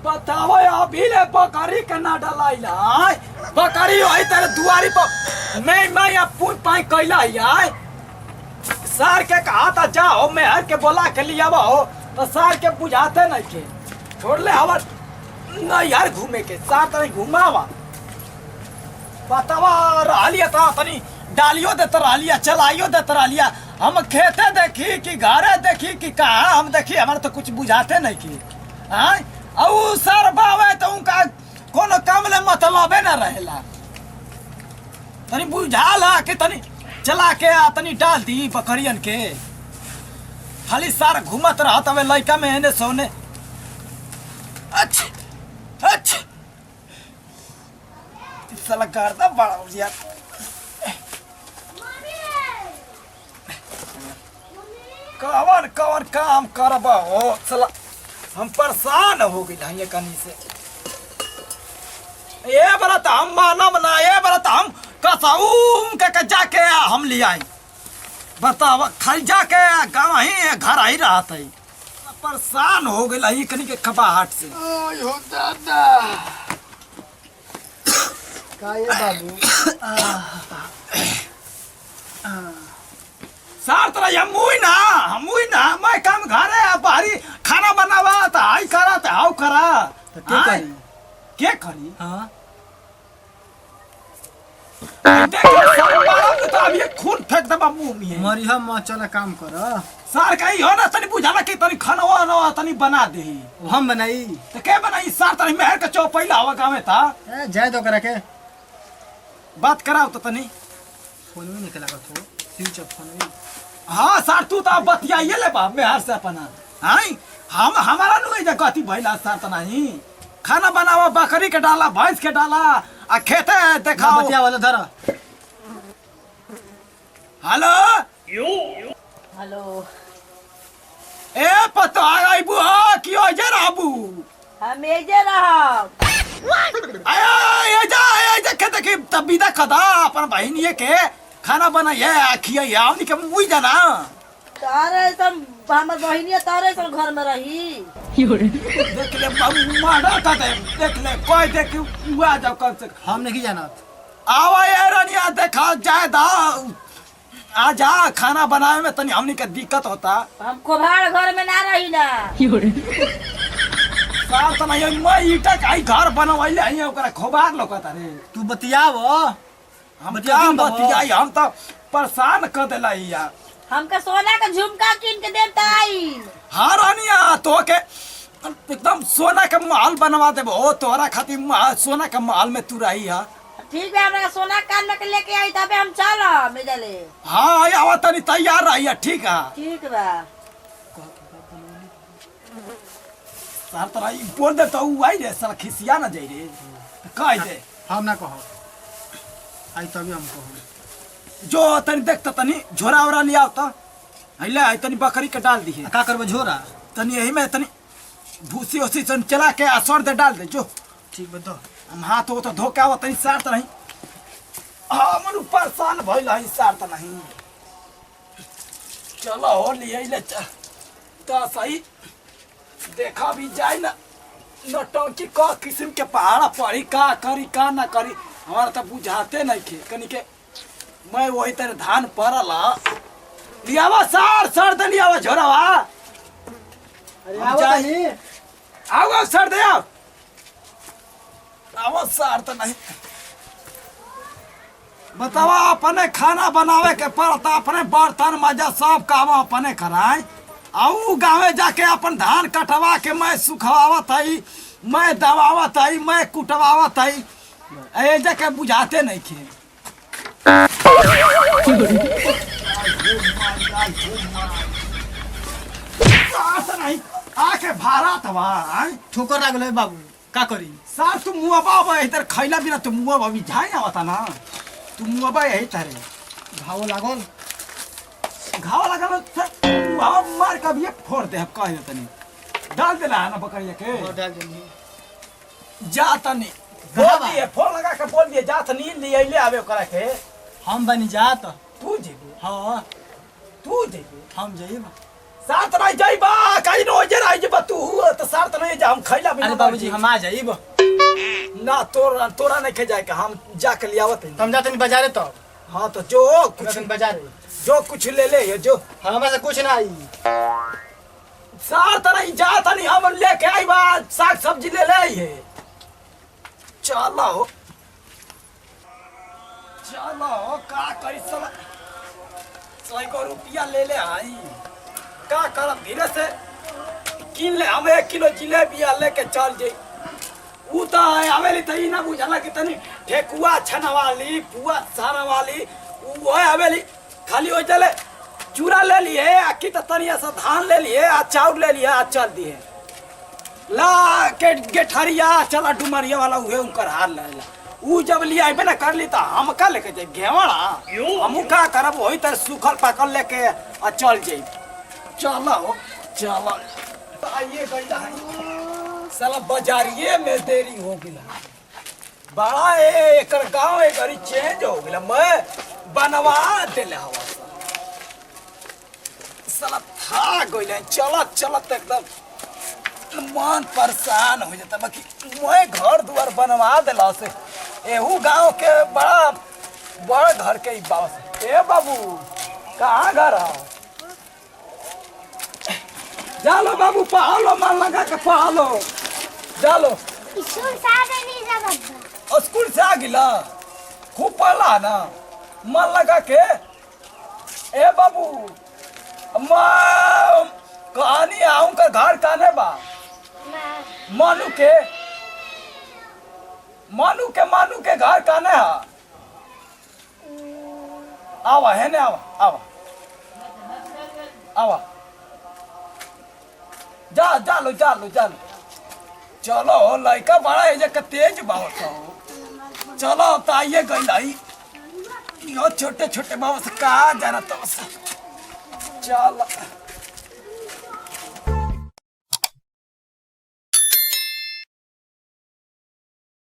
बताओ अभी ले बकरी के ना डलाइला बकरी होई तेरे दुआरी पर मैं या पूछ पाई कैला है सार के कहा था जाओ मैं हर के बोला के लिया हो तो सार के बुझाते नहीं के छोड़ ले हवा नहीं यार घूमे के सार तनी घुमावा बतावा रहलिया था तनी डालियो देते रहलिया चलाइयो देते रहलिया हम खेते देखी कि घरे देखी कि कहा हम देखी हमारे तो कुछ बुझाते नहीं की हाँ और सर बावे तो उनका कोनो काम ले मतलबे न रहेला तनी बुझाला कि तनी चला के आ तनी डाल दी बकरियन के खाली सार घूमत रहा तवे लइका में एने सोने अच्छा अच्छा साला करता बड़ा यार कवर कवर काम करबा हो साला हम परेशान हो गई ये कनी से ये बड़ा तो हम मानव ना ये बड़ा तो हम कसाऊं के जाके हम ले आई बतावा खाली जाके गाँव ही घर आई रहा था परेशान हो गई कनी के खबाहट से हो दादा का ये बाबू सार तरह हम ना मैं काम घरे बाहरी खाना बनावा तो आई करा तो हाउ करा तो के करी हां तो अब ये खून फेंक दबा मुंह में मरी हम चला काम कर सार कहीं हो ना तनी बुझाला कि तनी खाना ना तनी बना दे हम बनाई तो के बनाई सार तनी मेहर के चौपैला हवा गाँव था जाए तो करा के बात कराओ तो तनी फोन में निकला कर तो स्विच ऑफ फोन में हाँ सार तू तो बतियाइए ले बा मेहर से अपना हाई हम हमारा नु जे गति भइला सार त नहीं खाना बनावा बकरी के डाला भैंस के डाला आ खेते देखाओ बतिया वाला धर हेलो हेलो ए पतो आइबू हो कि हो जे रहबू हम एजे रहब आया ये जा के देखी तब विदा खदा अपन बहिनिए के खाना बनाइए खियाइए हमनी के मुई जाना तारे सब हमर बहिनिया तारे सब घर में रही देख ले मारा था देख ले कोई देख हुआ जाओ कब से हम नहीं जानत आवा ये रनिया देखा जाए दा आ जा खाना बनावे में तनी हमनी के दिक्कत होता हम कोभाड़ घर में ना रही ना सार तना ये मैं ईटा का घर बनवाइले हई ओकरा खोबार लोकता रे तू बतियाव हम क्या बतियाई हम तो परेशान कर देला यार हमका सोना का झुमका किन के देता आई हाँ रानिया तो के एकदम सोना का महल बनवा देबो तोरा खातिर सोना का महल में तू रही है ठीक है हमरा सोना कान में के लेके आई तबे हम चल मेजले हाँ आवा तनी तैयार रही है ठीक है ठीक बा सार तरा ई बोल दे तो आई रे साला खिसिया ना जाई रे कह दे हम ना कहो आई तभी हम कहो जो तनी देखता तनी झोरा ओरा लिया तो हइले आई तनी बकरी के डाल दी का करबो झोरा तनी यही में तनी भूसी उसी सन चला के असर दे डाल दे जो ठीक बतो हम हाथ हो तो धोके आवा तनी सार त नहीं मन परेशान भइल हई सार त नहीं चलो हो लिए ले तो सही देखा भी जाए ना नौटंकी का किस्म के पहाड़ा पड़ी का करी का ना करी हमारा तो बुझाते नहीं थे कनी के मैं वही तरह धान पड़ला लियावा सर दे लियावा झोरावा अरे आवा नहीं आओ सर दे आओ सर तो नहीं बतावा अपने खाना बनावे के पड़ता अपने बर्तन मजा सब काम अपने कराए आऊ गाँव जाके अपन धान कटवा के मैं सुखवावत हई मैं दबावत हई मैं कुटवावत हई ए जाके बुझाते नहीं थे नहीं आके भारा तवा ठोकर लागल बाबू का करी सार तू मुआ बाबा इधर खैला बिना तू मुआ बाबी जाए आवता ना तू मुआ बा यही तारे घाव लागल घाव लगा घाव मार का भी फोड़ दे कह तनी डाल देला है ना बकरिया के डाल देनी जा तनी बोल दिए फोन लगा के बोल दिए जा तनी ले ले आवे ओकरा के हम बनी जात तू जेबू हां तू जेबू हम जाइब साथ नहीं जाइबा कहीं नो जे रही जब तू तो साथ नहीं जा हम खैला बिना अरे बाबूजी हम आ जाइब ना तोरा नहीं खे जाए के हम जाके लियावत हैं। हम जाते नहीं बाजारे तो हाँ तो जो कुछ बाजारे जो कुछ ले ले ये जो हमारे से कुछ ना आई साथ नहीं जाता नहीं हम लेके आई बा साग सब्जी ले ले ये चलो चलो का करी सब 100 रुपया ले ले आई का करब धीरे से किन ले हम 1 किलो जिलेबी लेके चल जाई उ तो आवेली त ई ना बुझला कि तनी ठेकुआ छनवाली पुआ सानवाली उ आवेली खाली हो चले चूरा ले लिए आ की त तनिया सा धान ले लिए आ चाउर ले लिए आ चल दिए ला के गेठरिया चला डुमरिया वाला उहे उनकर हाल लेला उ जब लिया आइबे ना कर ली त हम का लेके जाई घेवड़ा हम का करब होई त सुखल पाकल लेके आ चल जाई चलो चलो आइए गईला साला बाजारिए में देरी हो गया बड़ा एक गांव एक घड़ी चेंज हो गया मैं बनवा दिले हवा साला था गईले चलत चलत एकदम मन परेशान हो जाता बाकी मैं घर द्वार बनवा दिला से एहू गांव के बड़ा घर के बाबा ए बाबू कहाँ घर हो चलो बाबू पहाड़ो मन लगा के पहाड़ो चलो स्कूल से आ गिला खूब पढ़ला ना मन लगा के ए बाबू मैं कहानी आऊं का घर काने बा मानू के घर काने हा आवा है ने आवा जा लो चलो लड़का बड़ा है जे तेज बहुत हो चलो अब तो आइए गई यो छोटे छोटे बाबा से कहा जाना तो चलो